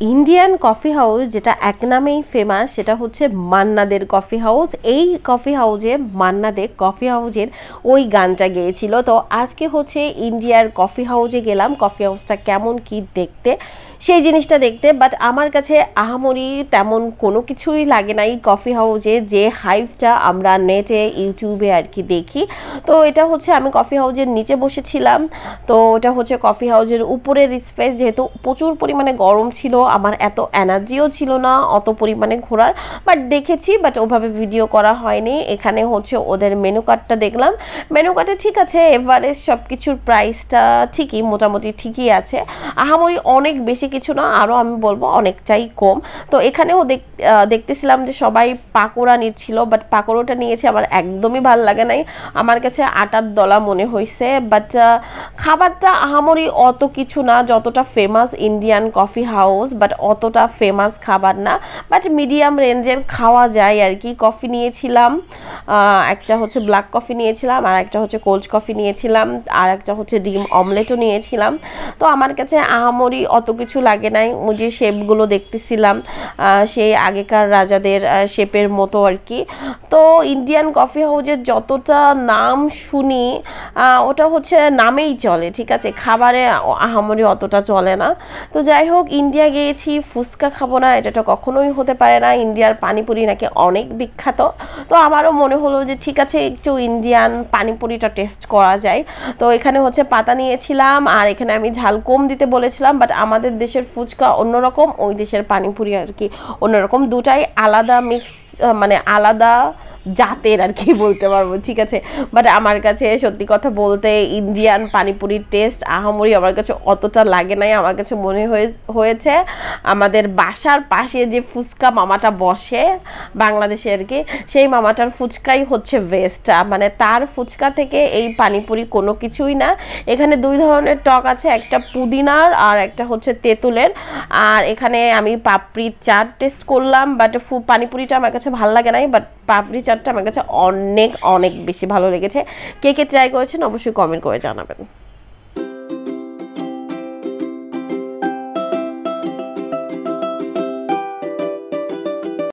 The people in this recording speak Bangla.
ইন্ডিয়ান কফি হাউস যেটা এক নামেই ফেমাস সেটা হচ্ছে মান্নাদের কফি হাউস। এই কফি হাউসে মান্নাদে কফি হাউসের ওই গানটা গেয়েছিল। তো আজকে হচ্ছে ইন্ডিয়ার কফি হাউসে গেলাম, কফি হাউসটা কেমন কি দেখতে সেই জিনিসটা দেখতে। বাট আমার কাছে আহামরি তেমন কোনো কিছুই লাগে না এই কফি হাউসে, যে হাইপটা আমরা নেটে ইউটিউবে আর কি দেখি। তো এটা হচ্ছে আমি কফি হাউসের নিচে বসেছিলাম। তো এটা হচ্ছে কফি হাউসের উপরের স্পেস, যেহেতু প্রচুর পরিমাণে গরম ছিল, আমার এত এনার্জিও ছিল না অত পরিমাণে ঘোরার। বাট দেখেছি, বাট ওভাবে ভিডিও করা হয়নি। এখানে হচ্ছে ওদের মেনু কার্ডটা দেখলাম, মেনু কার্ডে ঠিক আছে, এভারেজ সব কিছুর প্রাইসটা ঠিকই, মোটামুটি ঠিকই আছে। আহামরি অনেক বেশি কিছু না, আরও আমি বলবো অনেকটাই কম। তো এখানেও দেখতেছিলাম যে সবাই পাকোড়া নিচ্ছিল, বাট পাকোড়াটা নিয়েছে আমার একদমই ভালো লাগে নাই, আমার কাছে আটার দলা মনে হয়েছে। বাট খাবারটা আহামরি অত কিছু না, যতটা famous Indian coffee house, but অতটা ফেমাস খাবার না, বাট মিডিয়াম রেঞ্জের খাওয়া যায় আর কি। কফি নিয়েছিলাম, একটা হচ্ছে ব্ল্যাক কফি নিয়েছিলাম, আর একটা হচ্ছে কোল্ড কফি নিয়েছিলাম, আর একটা হচ্ছে ডিম অমলেটও নিয়েছিলাম। তো আমার কাছে আহামরি অত কিছু লাগে নাই। ওই যে শেপগুলো দেখতেছিলাম সেই আগেকার রাজাদের শেপের মতো আর কি। তো ইন্ডিয়ান কফি হাউসের যতটা নাম শুনি ওটা হচ্ছে নামেই চলে, ঠিক আছে, খাবারে আহামরি অতটা চলে না। তো যাই হোক, ইন্ডিয়া গিয়েছি, ফুচকা খাবো না এটা তো কখনোই হতে পারে না। ইন্ডিয়ার পানিপুরি নাকি অনেক বিখ্যাত। তো আমারও মনে হলো যে ঠিক আছে, একটু ইন্ডিয়ান পানিপুরিটা টেস্ট করা যায়। তো এখানে হচ্ছে পাতা নিয়েছিলাম, আর এখানে আমি ঝাল কম দিতে বলেছিলাম। বাট আমাদের দেশের ফুচকা অন্যরকম, ওই দেশের পানিপুরি আর কি অন্যরকম, দুটাই আলাদা মিক্স, মানে আলাদা জাতের আর কি বলতে পারবো, ঠিক আছে। বাট আমার কাছে সত্যি কথা বলতে ইন্ডিয়ান পানিপুরির টেস্ট আহামরি আমার কাছে অতটা লাগে নাই। আমার কাছে মনে হয়েছে আমাদের বাসার পাশে যে ফুচকা মামাটা বসে বাংলাদেশে আর কি, সেই মামাটার ফুচকাই হচ্ছে বেস্ট, মানে তার ফুচকা থেকে এই পানিপুরি কোনো কিছুই না। এখানে দুই ধরনের টক আছে, একটা পুদিনার আর একটা হচ্ছে তেঁতুলের। আর এখানে আমি পাপড়ি চাট টেস্ট করলাম, বাট পানিপুরিটা আমার কাছে ভালো লাগে নাই, বাট পাপড়ি চাটটা আমার কাছে অনেক অনেক বেশি ভালো লেগেছে। কে কে ট্রাই করেছেন অবশ্যই কমেন্ট করে জানাবেন।